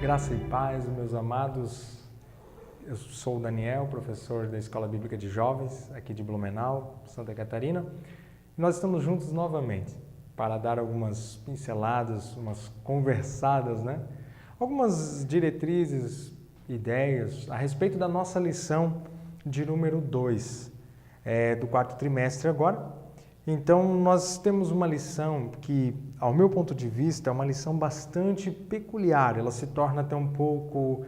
Graça e paz, meus amados. Eu sou o Daniel, professor da Escola Bíblica de Jovens, aqui de Blumenau, Santa Catarina. E nós estamos juntos novamente para dar algumas pinceladas, umas conversadas, Algumas diretrizes, ideias a respeito da nossa lição de número 2, do quarto trimestre agora. Então, nós temos uma lição que, ao meu ponto de vista, é uma lição bastante peculiar. Ela se torna até um pouco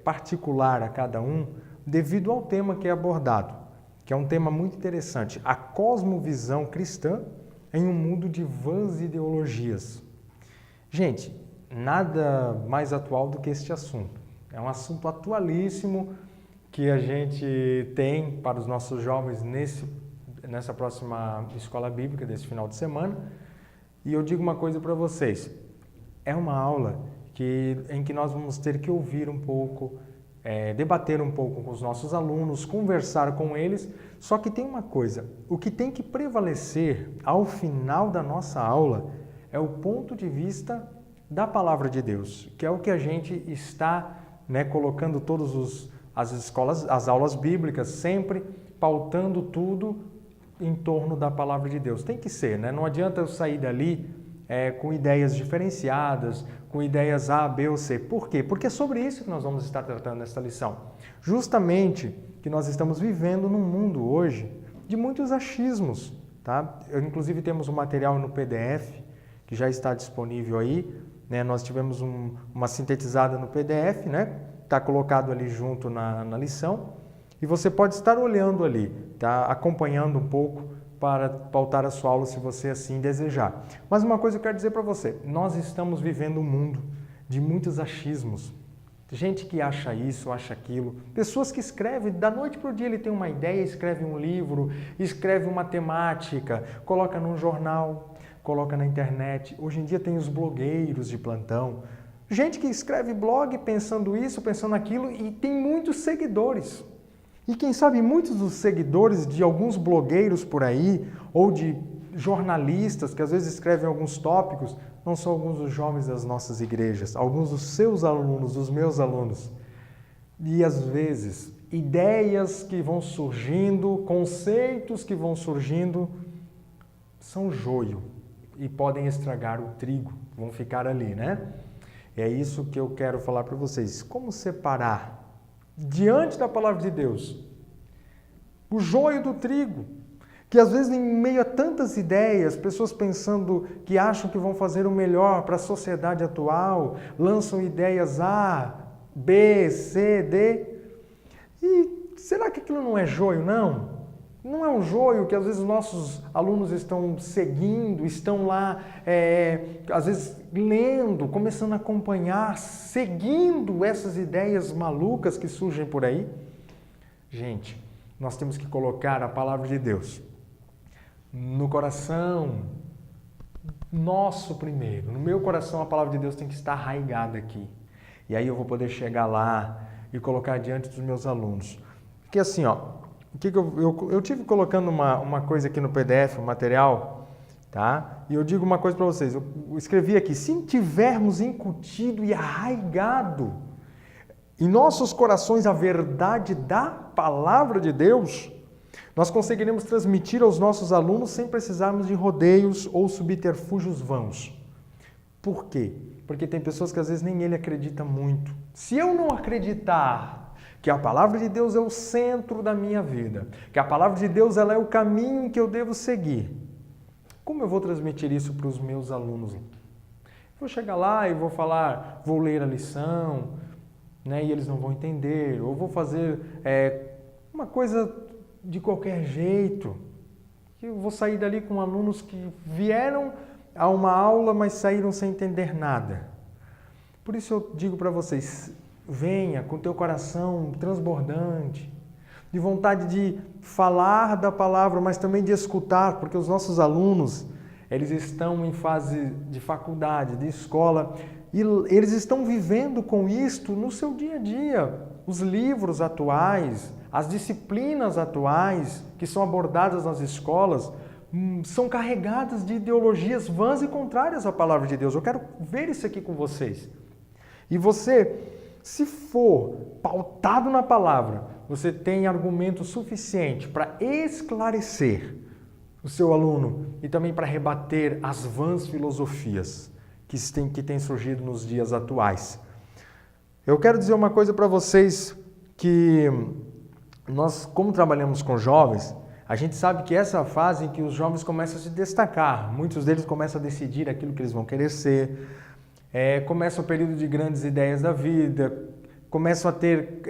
particular a cada um, devido ao tema que é abordado, que é um tema muito interessante, a cosmovisão cristã em um mundo de vãs ideologias. Gente, nada mais atual do que este assunto. É um assunto atualíssimo que a gente tem para os nossos jovens nessa próxima escola bíblica desse final de semana. E eu digo uma coisa para vocês, é uma aula em que nós vamos ter que ouvir um pouco, debater um pouco com os nossos alunos, conversar com eles, só que tem uma coisa, o que tem que prevalecer ao final da nossa aula é o ponto de vista da Palavra de Deus, que é o que a gente está colocando as aulas bíblicas, sempre pautando tudo em torno da Palavra de Deus. Tem que ser, Não adianta eu sair dali com ideias diferenciadas, com ideias A, B ou C. Por quê? Porque é sobre isso que nós vamos estar tratando nesta lição. Justamente que nós estamos vivendo num mundo hoje de muitos achismos, tá? Inclusive temos um material no PDF que já está disponível aí, Nós tivemos uma sintetizada no PDF, Está colocado ali junto na lição. E você pode estar olhando ali, tá? Acompanhando um pouco para pautar a sua aula se você assim desejar. Mas uma coisa eu quero dizer para você, nós estamos vivendo um mundo de muitos achismos. Gente que acha isso, acha aquilo. Pessoas que escrevem, da noite para o dia ele tem uma ideia, escreve um livro, escreve uma temática, coloca num jornal, coloca na internet. Hoje em dia tem os blogueiros de plantão. Gente que escreve blog pensando isso, pensando aquilo e tem muitos seguidores. E quem sabe muitos dos seguidores de alguns blogueiros por aí, ou de jornalistas que às vezes escrevem alguns tópicos, não são alguns dos jovens das nossas igrejas, alguns dos seus alunos, dos meus alunos. E às vezes, ideias que vão surgindo, conceitos que vão surgindo, são joio e podem estragar o trigo, vão ficar ali, É isso que eu quero falar para vocês. Como separar diante da palavra de Deus o joio do trigo, que às vezes em meio a tantas ideias, pessoas pensando que acham que vão fazer o melhor para a sociedade atual, lançam ideias A, B, C, D, e será que aquilo não é joio? Não é um joio que às vezes nossos alunos estão seguindo, estão lá, às vezes lendo, começando a acompanhar, seguindo essas ideias malucas que surgem por aí? Gente, nós temos que colocar a palavra de Deus no coração nosso primeiro. No meu coração a palavra de Deus tem que estar arraigada aqui. E aí eu vou poder chegar lá e colocar diante dos meus alunos. Porque assim, eu tive colocando uma coisa aqui no PDF, um material, tá? E eu digo uma coisa para vocês, eu escrevi aqui, se tivermos incutido e arraigado em nossos corações a verdade da palavra de Deus, nós conseguiremos transmitir aos nossos alunos sem precisarmos de rodeios ou subterfúgios vãos. Por quê? Porque tem pessoas que às vezes nem ele acredita muito. Se eu não acreditar que a palavra de Deus é o centro da minha vida, que a palavra de Deus ela é o caminho que eu devo seguir, como eu vou transmitir isso para os meus alunos? Vou chegar lá e vou falar, vou ler a lição, e eles não vão entender, ou vou fazer uma coisa de qualquer jeito. Eu vou sair dali com alunos que vieram a uma aula, mas saíram sem entender nada. Por isso eu digo para vocês, venha com teu coração transbordante, de vontade de falar da palavra, mas também de escutar, porque os nossos alunos, eles estão em fase de faculdade, de escola, e eles estão vivendo com isto no seu dia a dia. Os livros atuais, as disciplinas atuais que são abordadas nas escolas, são carregadas de ideologias vãs e contrárias à palavra de Deus. Eu quero ver isso aqui com vocês. E você, se for pautado na palavra, você tem argumento suficiente para esclarecer o seu aluno e também para rebater as vãs filosofias que têm surgido nos dias atuais. Eu quero dizer uma coisa para vocês, que nós, como trabalhamos com jovens, a gente sabe que essa é a fase em que os jovens começam a se destacar. Muitos deles começam a decidir aquilo que eles vão querer ser. Começa o período de grandes ideias da vida, começam a ter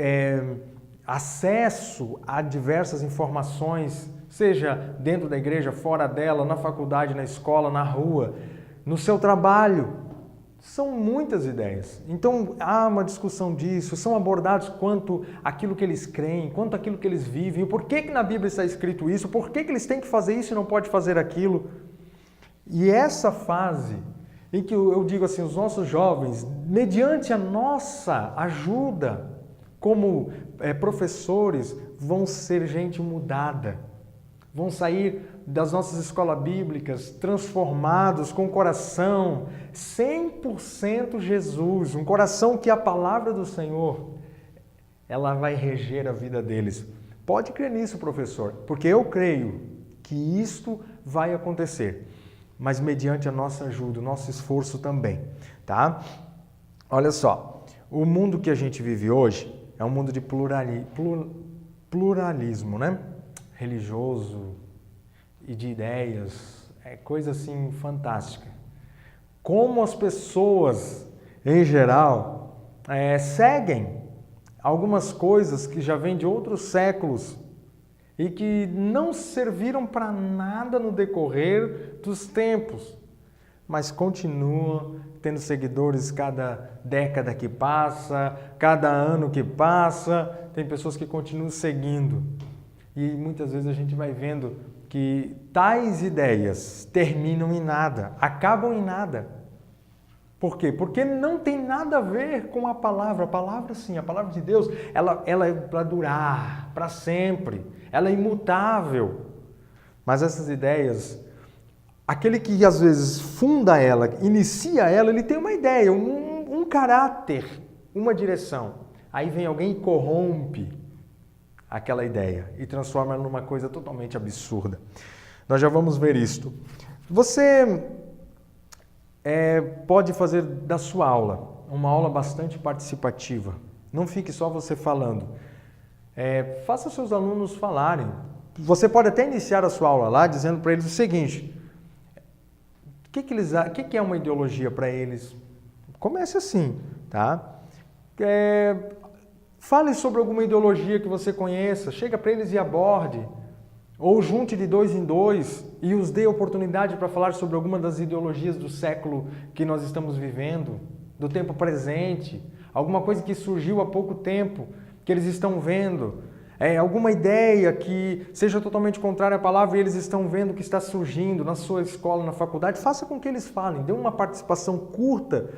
acesso a diversas informações, seja dentro da igreja, fora dela, na faculdade, na escola, na rua, no seu trabalho. São muitas ideias. Então, há uma discussão disso, são abordados quanto aquilo que eles creem, quanto aquilo que eles vivem, o porquê que na Bíblia está escrito isso, por que eles têm que fazer isso e não pode fazer aquilo. E essa fase em que eu digo assim, os nossos jovens, mediante a nossa ajuda como professores, vão ser gente mudada, vão sair das nossas escolas bíblicas transformados com o coração 100% Jesus, um coração que a palavra do Senhor, ela vai reger a vida deles. Pode crer nisso, professor, porque eu creio que isto vai acontecer, mas mediante a nossa ajuda, o nosso esforço também, tá? Olha só, o mundo que a gente vive hoje é um mundo de pluralismo, né? Religioso e de ideias, é coisa assim fantástica. Como as pessoas, em geral, seguem algumas coisas que já vêm de outros séculos e que não serviram para nada no decorrer dos tempos, mas continuam tendo seguidores cada década que passa, cada ano que passa, tem pessoas que continuam seguindo. E muitas vezes a gente vai vendo que tais ideias terminam em nada, acabam em nada. Por quê? Porque não tem nada a ver com a palavra. A palavra, sim, a palavra de Deus, ela é para durar, para sempre. Ela é imutável. Mas essas ideias, aquele que às vezes funda ela, inicia ela, ele tem uma ideia, um caráter, uma direção. Aí vem alguém e corrompe aquela ideia e transforma ela numa coisa totalmente absurda. Nós já vamos ver isto. Você pode fazer da sua aula uma aula bastante participativa. Não fique só você falando. Faça seus alunos falarem. Você pode até iniciar a sua aula lá dizendo para eles o seguinte: o que é uma ideologia para eles? Comece assim, tá? Fale sobre alguma ideologia que você conheça, chega para eles e aborde. Ou junte de 2 em 2 e os dê oportunidade para falar sobre alguma das ideologias do século que nós estamos vivendo, do tempo presente, alguma coisa que surgiu há pouco tempo, que eles estão vendo, alguma ideia que seja totalmente contrária à palavra e eles estão vendo que está surgindo na sua escola, na faculdade. Faça com que eles falem, dê uma participação curta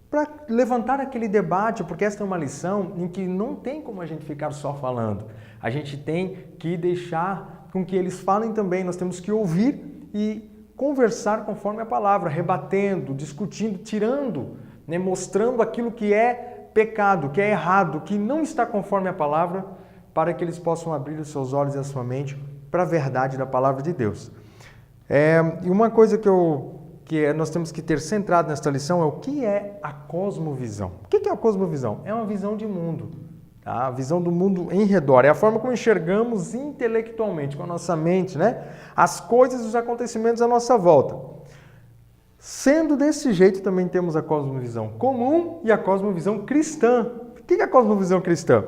para levantar aquele debate, porque esta é uma lição em que não tem como a gente ficar só falando. A gente tem que deixar com que eles falem também, nós temos que ouvir e conversar conforme a palavra, rebatendo, discutindo, tirando, né, mostrando aquilo que é pecado, que é errado, que não está conforme a palavra, para que eles possam abrir os seus olhos e a sua mente para a verdade da palavra de Deus. E uma coisa que nós temos que ter centrado nesta lição é o que é a cosmovisão. O que é a cosmovisão? É uma visão de mundo, tá? A visão do mundo em redor, é a forma como enxergamos intelectualmente, com a nossa mente, né, as coisas e os acontecimentos à nossa volta. Sendo desse jeito, também temos a cosmovisão comum e a cosmovisão cristã. O que é a cosmovisão cristã?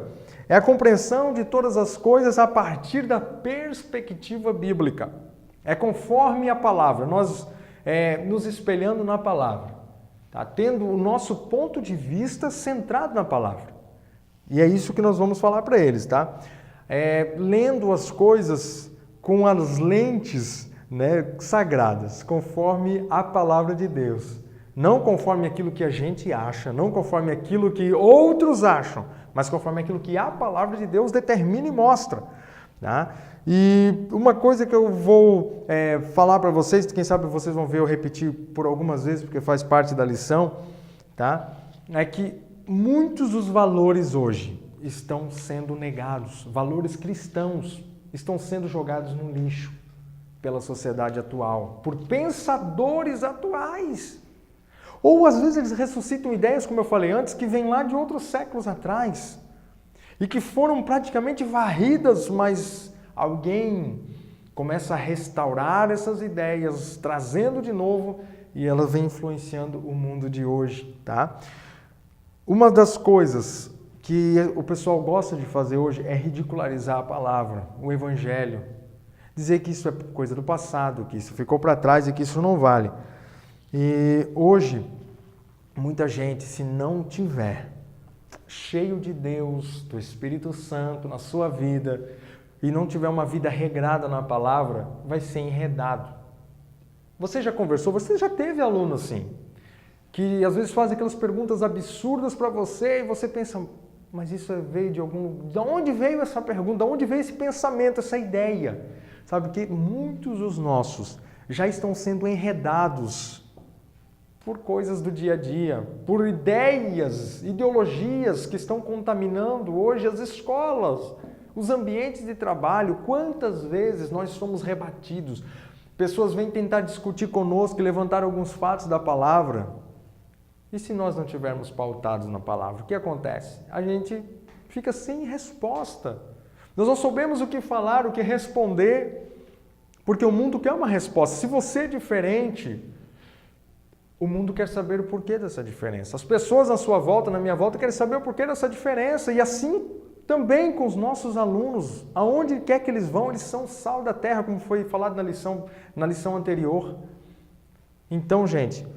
É a compreensão de todas as coisas a partir da perspectiva bíblica. É conforme a palavra, nós nos espelhando na palavra, tá? Tendo o nosso ponto de vista centrado na palavra. E é isso que nós vamos falar para eles, tá? Lendo as coisas com as lentes, né, sagradas, conforme a palavra de Deus. Não conforme aquilo que a gente acha, não conforme aquilo que outros acham, mas conforme aquilo que a palavra de Deus determina e mostra, tá? E uma coisa que eu vou falar para vocês, quem sabe vocês vão ver eu repetir por algumas vezes, porque faz parte da lição, tá? É que muitos dos valores hoje estão sendo negados. Valores cristãos estão sendo jogados no lixo pela sociedade atual, por pensadores atuais. Ou às vezes eles ressuscitam ideias, como eu falei antes, que vêm lá de outros séculos atrás e que foram praticamente varridas, mas alguém começa a restaurar essas ideias, trazendo de novo, e ela vem influenciando o mundo de hoje, tá? Uma das coisas que o pessoal gosta de fazer hoje é ridicularizar a palavra, o evangelho. Dizer que isso é coisa do passado, que isso ficou para trás e que isso não vale. E hoje, muita gente, se não tiver cheio de Deus, do Espírito Santo na sua vida, e não tiver uma vida regrada na palavra, vai ser enredado. Você já conversou, você já teve aluno assim, que às vezes fazem aquelas perguntas absurdas para você e você pensa, mas isso veio de algum... De onde veio essa pergunta? De onde veio esse pensamento, essa ideia? Sabe que muitos dos nossos já estão sendo enredados por coisas do dia a dia, por ideias, ideologias que estão contaminando hoje as escolas, os ambientes de trabalho. Quantas vezes nós somos rebatidos? Pessoas vêm tentar discutir conosco e levantar alguns fatos da palavra. E se nós não tivermos pautados na palavra, o que acontece? A gente fica sem resposta. Nós não sabemos o que falar, o que responder, porque o mundo quer uma resposta. Se você é diferente, o mundo quer saber o porquê dessa diferença. As pessoas à sua volta, na minha volta, querem saber o porquê dessa diferença. E assim também com os nossos alunos. Aonde quer que eles vão, eles são sal da terra, como foi falado na lição anterior. Então, gente,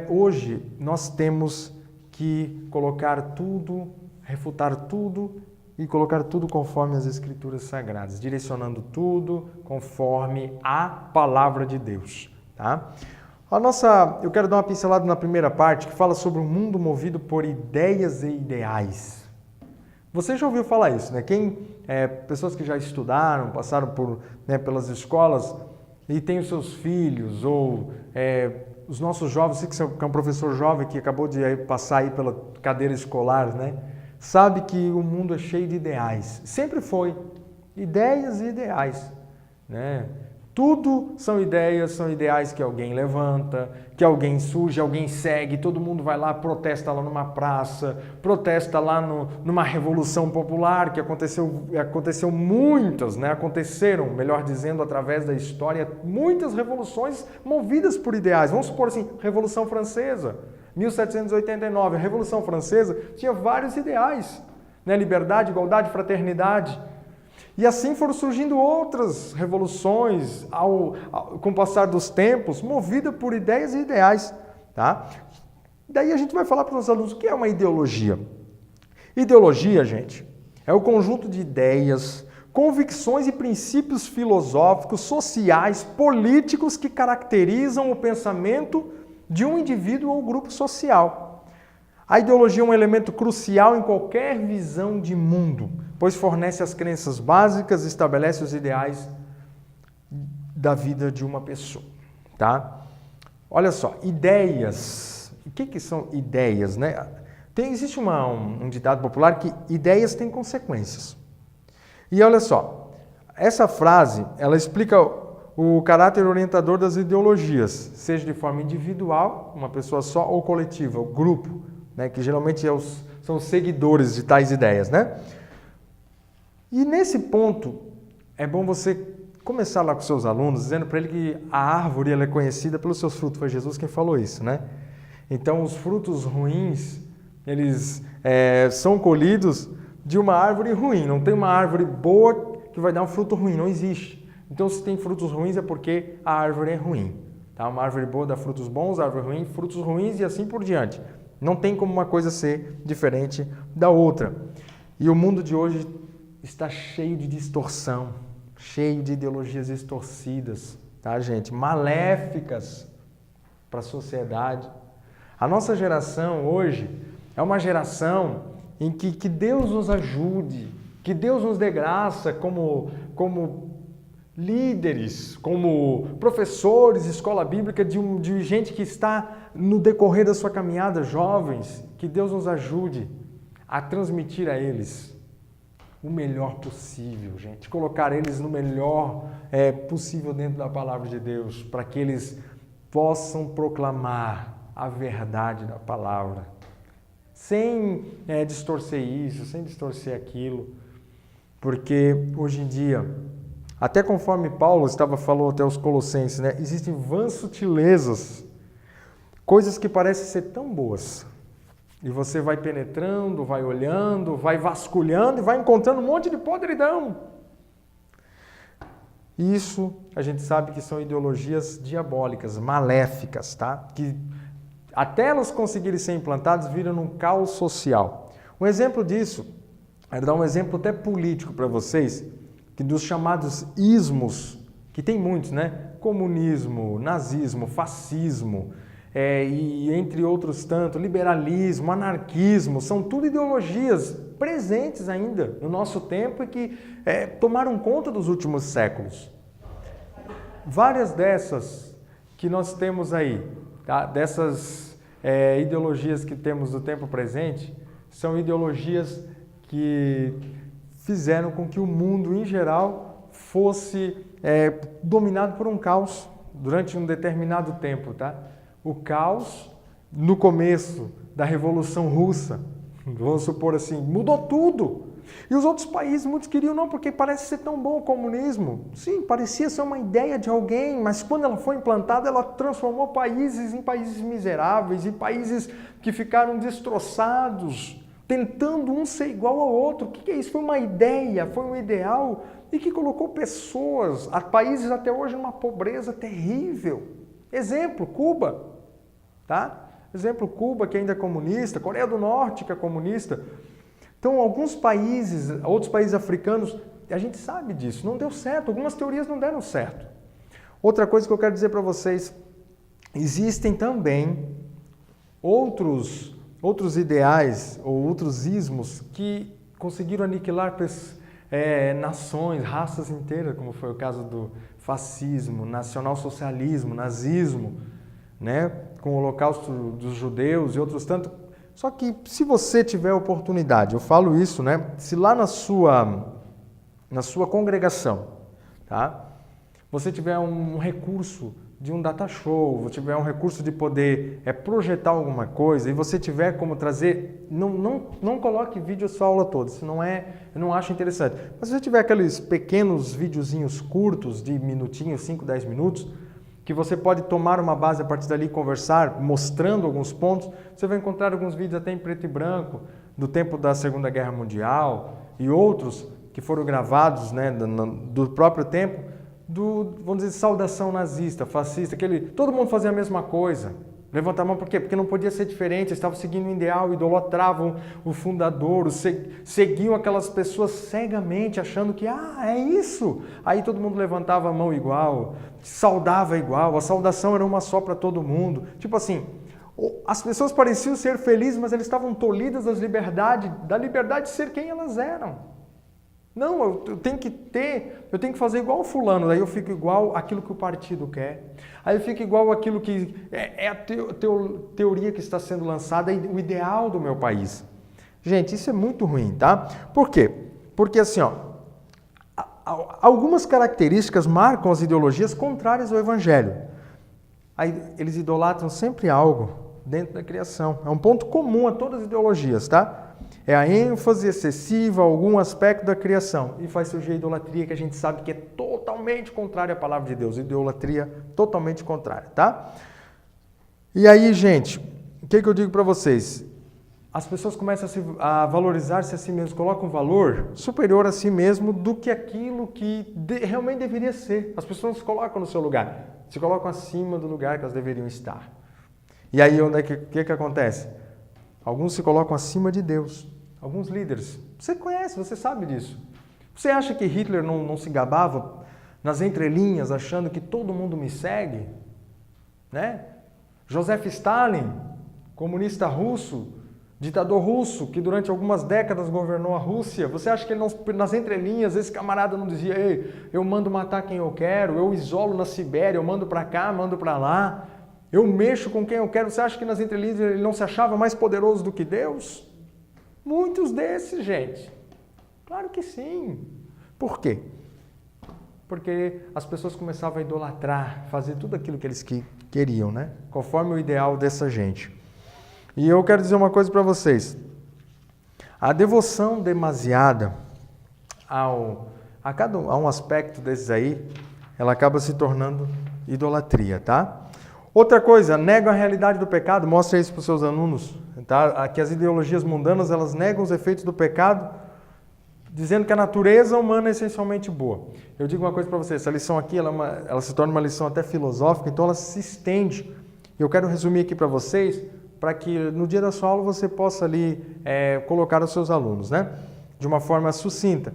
hoje nós temos que colocar tudo, refutar tudo e colocar tudo conforme as Escrituras Sagradas, direcionando tudo conforme a Palavra de Deus, tá? Eu quero dar uma pincelada na primeira parte, que fala sobre um mundo movido por ideias e ideais. Você já ouviu falar isso, né? Pessoas que já estudaram, passaram pelas escolas e têm os seus filhos, ou os nossos jovens, você que é um professor jovem que acabou de passar aí pela cadeira escolar, né? Sabe que o mundo é cheio de ideais. Sempre foi. Ideias e ideais, né? Tudo são ideais que alguém levanta, que alguém surge, alguém segue, todo mundo vai lá, protesta lá numa praça, protesta lá numa revolução popular, que aconteceu muitas, né? Aconteceram, melhor dizendo, através da história, muitas revoluções movidas por ideais. Vamos supor assim, Revolução Francesa, 1789, a Revolução Francesa tinha vários ideais, né? Liberdade, igualdade, fraternidade. E assim foram surgindo outras revoluções com o passar dos tempos, movidas por ideias e ideais. Tá? Daí a gente vai falar para os alunos o que é uma ideologia. Ideologia, gente, é o conjunto de ideias, convicções e princípios filosóficos, sociais, políticos que caracterizam o pensamento de um indivíduo ou grupo social. A ideologia é um elemento crucial em qualquer visão de mundo, pois fornece as crenças básicas e estabelece os ideais da vida de uma pessoa, tá? Olha só, ideias. O que são ideias, né? Existe um ditado popular que ideias têm consequências. E olha só, essa frase, ela explica o caráter orientador das ideologias, seja de forma individual, uma pessoa só, ou coletiva, o grupo, né? Que geralmente são os seguidores de tais ideias, né? E nesse ponto, é bom você começar lá com seus alunos, dizendo para ele que a árvore ela é conhecida pelos seus frutos. Foi Jesus quem falou isso, né? Então, os frutos ruins, eles são colhidos de uma árvore ruim. Não tem uma árvore boa que vai dar um fruto ruim, não existe. Então, se tem frutos ruins é porque a árvore é ruim. Tá? Uma árvore boa dá frutos bons, árvore ruim, frutos ruins e assim por diante. Não tem como uma coisa ser diferente da outra. E o mundo de hoje está cheio de distorção, cheio de ideologias distorcidas, tá, gente? Maléficas para a sociedade. A nossa geração hoje é uma geração em que Deus nos ajude, que Deus nos dê graça como líderes, como professores, escola bíblica, de gente que está no decorrer da sua caminhada, jovens, que Deus nos ajude a transmitir a eles o melhor possível, gente. Colocar eles no melhor possível dentro da palavra de Deus, para que eles possam proclamar a verdade da palavra, sem distorcer isso, sem distorcer aquilo, porque hoje em dia, até conforme Paulo falou até os Colossenses, né, existem vãs sutilezas, coisas que parecem ser tão boas, e você vai penetrando, vai olhando, vai vasculhando e vai encontrando um monte de podridão. Isso a gente sabe que são ideologias diabólicas, maléficas, tá? Que até elas conseguirem ser implantadas, viram num caos social. Um exemplo disso, quero dar um exemplo até político para vocês, que dos chamados ismos, que tem muitos, né? Comunismo, nazismo, fascismo, e entre outros tanto, liberalismo, anarquismo, são tudo ideologias presentes ainda no nosso tempo e que tomaram conta dos últimos séculos. Várias dessas que nós temos aí, tá? Dessas ideologias que temos do tempo presente, são ideologias que fizeram com que o mundo, em geral, fosse dominado por um caos durante um determinado tempo, tá? O caos, no começo da Revolução Russa, vamos supor assim, mudou tudo. E os outros países, muitos queriam não, porque parece ser tão bom o comunismo. Sim, parecia ser uma ideia de alguém, mas quando ela foi implantada, ela transformou países em países miseráveis, em países que ficaram destroçados, tentando um ser igual ao outro. O que é isso? Foi uma ideia, foi um ideal e que colocou pessoas, países até hoje numa pobreza terrível. Exemplo, Cuba, tá? Exemplo, Cuba, que ainda é comunista, Coreia do Norte, que é comunista. Então, alguns países, outros países africanos, a gente sabe disso, não deu certo, algumas teorias não deram certo. Outra coisa que eu quero dizer para vocês, existem também outros ideais ou outros ismos que conseguiram aniquilar nações, raças inteiras, como foi o caso do fascismo, nacionalsocialismo, nazismo, né? Com o holocausto dos judeus e outros tantos. Só que se você tiver oportunidade, eu falo isso, né? Se lá na sua congregação, tá? Você tiver um recurso de um data show, você tiver um recurso de poder projetar alguma coisa e você tiver como trazer, não coloque vídeo só a aula toda, isso eu não acho interessante. Mas se você tiver aqueles pequenos videozinhos curtos de minutinhos, 5, 10 minutos, que você pode tomar uma base a partir dali e conversar, mostrando alguns pontos, você vai encontrar alguns vídeos até em preto e branco, do tempo da Segunda Guerra Mundial e outros que foram gravados, né, do próprio tempo, vamos dizer, saudação nazista, fascista, todo mundo fazia a mesma coisa. Levanta a mão por quê? Porque não podia ser diferente, eles estavam seguindo o ideal, idolatravam o fundador, seguiam aquelas pessoas cegamente, achando que, é isso. Aí todo mundo levantava a mão igual, saudava igual, a saudação era uma só para todo mundo. Tipo assim, as pessoas pareciam ser felizes, mas elas estavam tolhidas da liberdade de ser quem elas eram. Não, eu tenho que fazer igual o fulano, daí eu fico igual aquilo que o partido quer. Aí eu fico igual aquilo que é a teoria que está sendo lançada, o ideal do meu país. Gente, isso é muito ruim, tá? Por quê? Porque assim, algumas características marcam as ideologias contrárias ao evangelho. Aí eles idolatram sempre algo dentro da criação. É um ponto comum a todas as ideologias, tá? É a ênfase excessiva a algum aspecto da criação e faz surgir a idolatria, que a gente sabe que é totalmente contrária à palavra de Deus. Idolatria totalmente contrária, tá? E aí, gente, o que eu digo para vocês? As pessoas começam a valorizar-se a si mesmas, colocam um valor superior a si mesmo do que aquilo que realmente deveria ser. As pessoas se colocam no seu lugar, se colocam acima do lugar que elas deveriam estar. E aí, o que acontece? Alguns se colocam acima de Deus. Alguns líderes. Você conhece, você sabe disso. Você acha que Hitler não se gabava nas entrelinhas, achando que todo mundo me segue? Né? Joseph Stalin, comunista russo, Ditador russo, que durante algumas décadas governou a Rússia, você acha que ele não, nas entrelinhas, esse camarada não dizia: ei, eu mando matar quem eu quero, eu isolo na Sibéria, eu mando para cá, mando para lá, eu mexo com quem eu quero. Você acha que nas entrelinhas ele não se achava mais poderoso do que Deus? Muitos desses, gente. Claro que sim. Por quê? Porque as pessoas começavam a idolatrar, fazer tudo aquilo que eles queriam, né? Conforme o ideal dessa gente. E eu quero dizer uma coisa para vocês. A devoção demasiada a um aspecto desses aí, ela acaba se tornando idolatria, tá? Outra coisa, nega a realidade do pecado, mostra isso para os seus alunos, tá? Que as ideologias mundanas, elas negam os efeitos do pecado, dizendo que a natureza humana é essencialmente boa. Eu digo uma coisa para vocês, essa lição aqui, ela se torna uma lição até filosófica, então ela se estende. Eu quero resumir aqui para vocês, para que no dia da sua aula você possa ali colocar os seus alunos, né? De uma forma sucinta.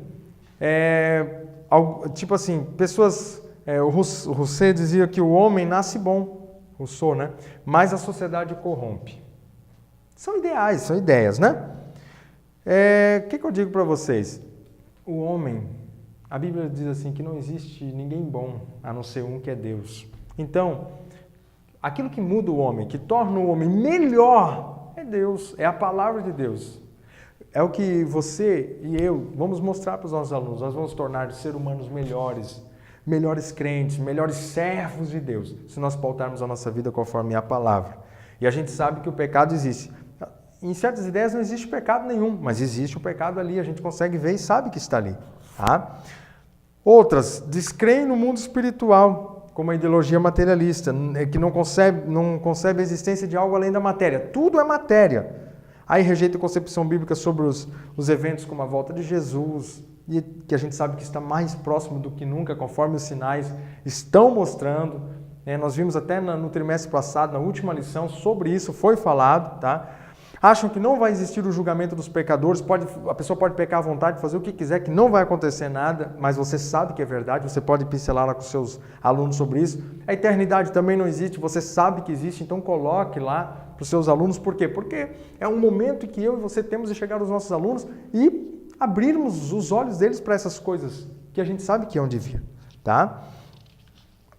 Tipo assim, pessoas... o Rousseau dizia que o homem nasce bom, Rousseau, né? Mas a sociedade corrompe. São ideais, são ideias, né? O que eu digo para vocês? O homem, a Bíblia diz assim que não existe ninguém bom, a não ser um que é Deus. Então, aquilo que muda o homem, que torna o homem melhor, é Deus, é a palavra de Deus. É o que você e eu vamos mostrar para os nossos alunos. Nós vamos tornar seres humanos melhores, melhores crentes, melhores servos de Deus, se nós pautarmos a nossa vida conforme a palavra. E a gente sabe que o pecado existe. Em certas ideias não existe pecado nenhum, mas existe o pecado ali, a gente consegue ver e sabe que está ali. Tá? Outras, descreem no mundo espiritual, como a ideologia materialista, que não concebe a existência de algo além da matéria. Tudo é matéria. Aí rejeita a concepção bíblica sobre os eventos como a volta de Jesus, e que a gente sabe que está mais próximo do que nunca, conforme os sinais estão mostrando. Nós vimos até no trimestre passado, na última lição, sobre isso foi falado, tá? Acham que não vai existir o julgamento dos pecadores, a pessoa pode pecar à vontade, fazer o que quiser, que não vai acontecer nada, mas você sabe que é verdade, você pode pincelar lá com seus alunos sobre isso. A eternidade também não existe, você sabe que existe, então coloque lá para os seus alunos. Por quê? Porque é um momento que eu e você temos de chegar aos nossos alunos e abrirmos os olhos deles para essas coisas que a gente sabe que é onde vir, tá?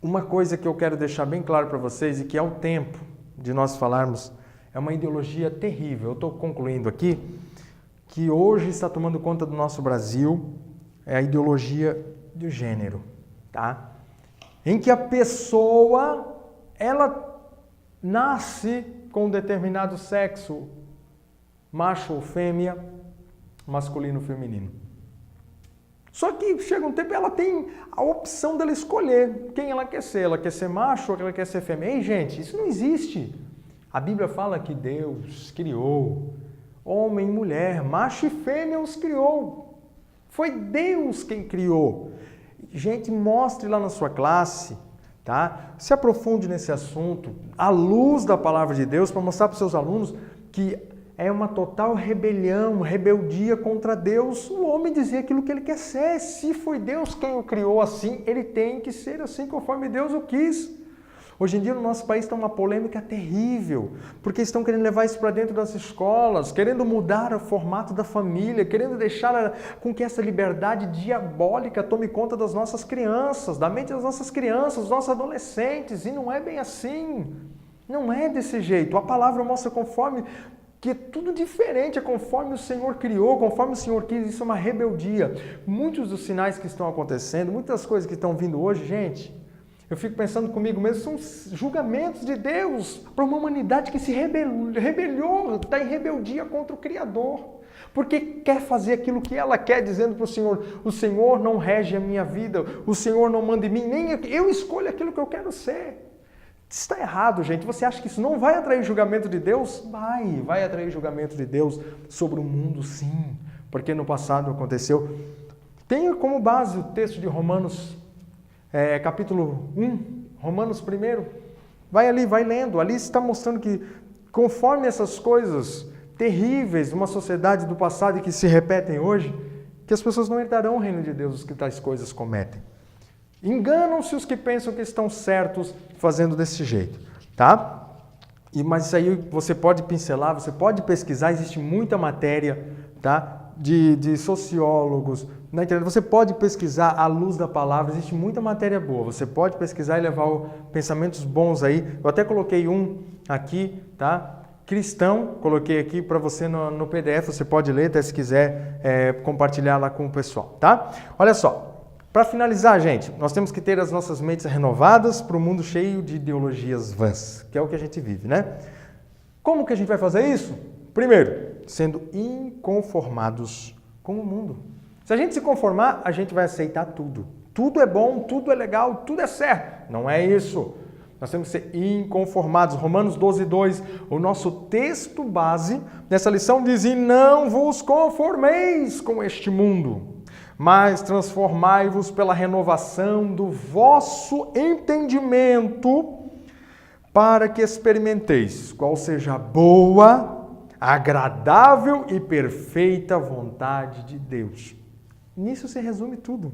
Uma coisa que eu quero deixar bem claro para vocês e que é o tempo de nós falarmos, é uma ideologia terrível. Eu estou concluindo aqui que hoje está tomando conta do nosso Brasil, é a ideologia do gênero, tá? Em que a pessoa, ela nasce com um determinado sexo, macho ou fêmea, masculino ou feminino. Só que chega um tempo ela tem a opção dela escolher quem ela quer ser. Ela quer ser macho ou ela quer ser fêmea. Ei, gente, isso não existe. A Bíblia fala que Deus criou homem e mulher, macho e fêmea os criou. Foi Deus quem criou. Gente, mostre lá na sua classe, tá? Se aprofunde nesse assunto, à luz da palavra de Deus, para mostrar para os seus alunos que é uma total rebeldia contra Deus, o homem dizer aquilo que ele quer ser. Se foi Deus quem o criou assim, ele tem que ser assim conforme Deus o quis. Hoje em dia no nosso país está uma polêmica terrível, porque estão querendo levar isso para dentro das escolas, querendo mudar o formato da família, querendo deixar com que essa liberdade diabólica tome conta das nossas crianças, da mente das nossas crianças, dos nossos adolescentes, e não é bem assim, não é desse jeito. A palavra mostra que é tudo diferente, é conforme o Senhor criou, conforme o Senhor quis. Isso é uma rebeldia. Muitos dos sinais que estão acontecendo, muitas coisas que estão vindo hoje, gente, eu fico pensando comigo mesmo, são julgamentos de Deus para uma humanidade que se rebelou, está em rebeldia contra o Criador, porque quer fazer aquilo que ela quer, dizendo para o Senhor não rege a minha vida, o Senhor não manda em mim, nem eu escolho aquilo que eu quero ser. Está errado, gente. Você acha que isso não vai atrair julgamento de Deus? Vai atrair julgamento de Deus sobre o mundo, sim, porque no passado aconteceu. Tenha como base o texto de Romanos, capítulo 1, Romanos 1. Vai ali, vai lendo. Ali está mostrando que conforme essas coisas terríveis de uma sociedade do passado e que se repetem hoje, que as pessoas não herdarão o reino de Deus, os que tais coisas cometem. Enganam-se os que pensam que estão certos fazendo desse jeito, tá? Mas isso aí você pode pincelar, você pode pesquisar, existe muita matéria, tá? De sociólogos na internet. Você pode pesquisar à luz da palavra, existe muita matéria boa. Você pode pesquisar e levar pensamentos bons aí. Eu até coloquei um aqui, tá? Cristão, coloquei aqui para você no PDF, você pode ler, até se quiser compartilhar lá com o pessoal, tá? Olha só, para finalizar, gente, nós temos que ter as nossas mentes renovadas para um mundo cheio de ideologias vãs, que é o que a gente vive, né? Como que a gente vai fazer isso? Primeiro, sendo inconformados com o mundo. Se a gente se conformar, a gente vai aceitar tudo. Tudo é bom, tudo é legal, tudo é certo. Não é isso. Nós temos que ser inconformados. Romanos 12:2, o nosso texto base nessa lição diz: e não vos conformeis com este mundo, mas transformai-vos pela renovação do vosso entendimento, para que experimenteis qual seja a boa, agradável e perfeita vontade de Deus. Nisso se resume tudo.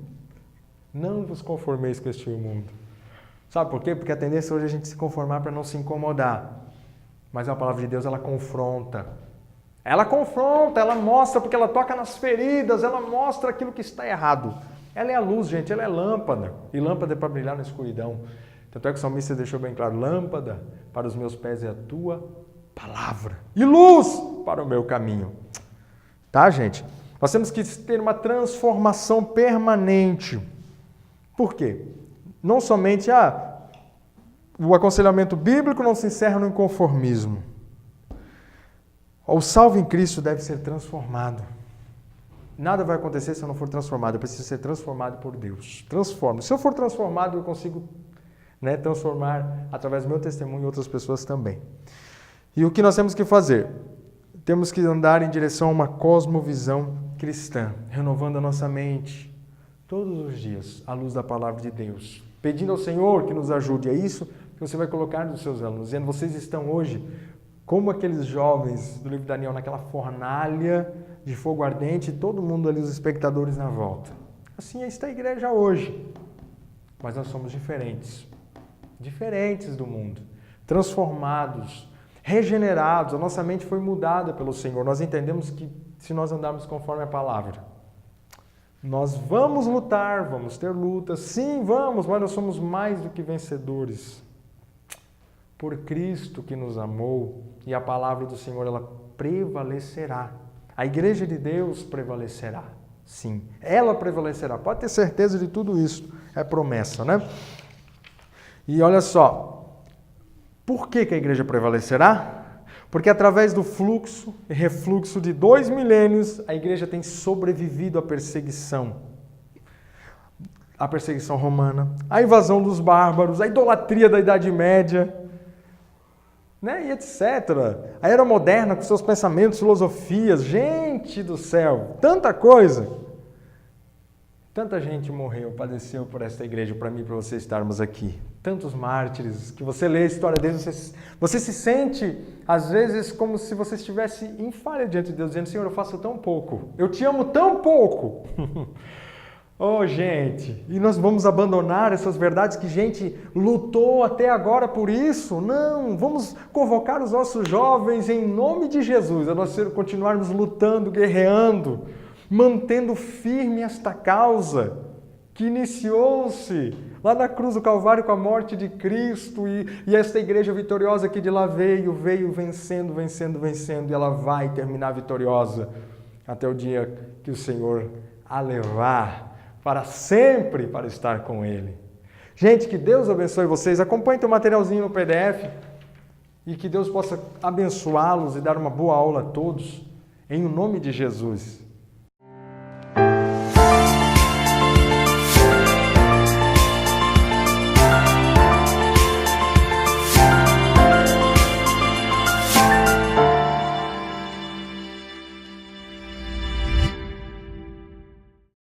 Não vos conformeis com este mundo. Sabe por quê? Porque a tendência hoje é a gente se conformar para não se incomodar. Mas a palavra de Deus, ela confronta. Ela confronta, ela mostra, porque ela toca nas feridas, ela mostra aquilo que está errado. Ela é a luz, gente, ela é lâmpada. E lâmpada é para brilhar na escuridão. Tanto é que o salmista deixou bem claro: lâmpada para os meus pés é a tua palavra e luz para o meu caminho. Tá, gente? Nós temos que ter uma transformação permanente. Por quê? Não somente o aconselhamento bíblico não se encerra no inconformismo. O salvo em Cristo deve ser transformado. Nada vai acontecer se eu não for transformado. Eu preciso ser transformado por Deus. Transformo. Se eu for transformado, eu consigo, transformar através do meu testemunho outras pessoas também. E o que nós temos que fazer? Temos que andar em direção a uma cosmovisão cristã, renovando a nossa mente todos os dias, à luz da palavra de Deus. Pedindo ao Senhor que nos ajude. É isso que você vai colocar nos seus alunos, dizendo: vocês estão hoje como aqueles jovens do livro de Daniel, naquela fornalha de fogo ardente, e todo mundo ali, os espectadores na volta. Assim está a igreja hoje. Mas nós somos diferentes. Diferentes do mundo. Transformados. Regenerados. A nossa mente foi mudada pelo Senhor. Nós entendemos que se nós andarmos conforme a palavra, nós vamos lutar, vamos ter lutas. Sim, vamos, mas nós somos mais do que vencedores. Por Cristo que nos amou, e a palavra do Senhor, ela prevalecerá. A igreja de Deus prevalecerá. Sim, ela prevalecerá. Pode ter certeza de tudo isso. É promessa, né? E olha só, por que a igreja prevalecerá? Porque através do fluxo e refluxo de 2 milênios, a igreja tem sobrevivido à perseguição. A perseguição romana, a invasão dos bárbaros, a idolatria da Idade Média, e etc. A era moderna com seus pensamentos, filosofias. Gente do céu, tanta coisa. Tanta gente morreu, padeceu por esta igreja, para mim e para você estarmos aqui. Tantos mártires, que você lê a história deles, você se sente, às vezes, como se você estivesse em falha diante de Deus, dizendo: Senhor, eu faço tão pouco, eu te amo tão pouco. Oh, gente, e nós vamos abandonar essas verdades que gente lutou até agora por isso? Não, vamos convocar os nossos jovens em nome de Jesus, a nós continuarmos lutando, guerreando, mantendo firme esta causa que iniciou-se lá na cruz do Calvário com a morte de Cristo, e esta igreja vitoriosa que de lá veio vencendo, e ela vai terminar vitoriosa até o dia que o Senhor a levar para sempre para estar com Ele. Gente, que Deus abençoe vocês. Acompanhe o materialzinho no PDF e que Deus possa abençoá-los e dar uma boa aula a todos, em nome de Jesus.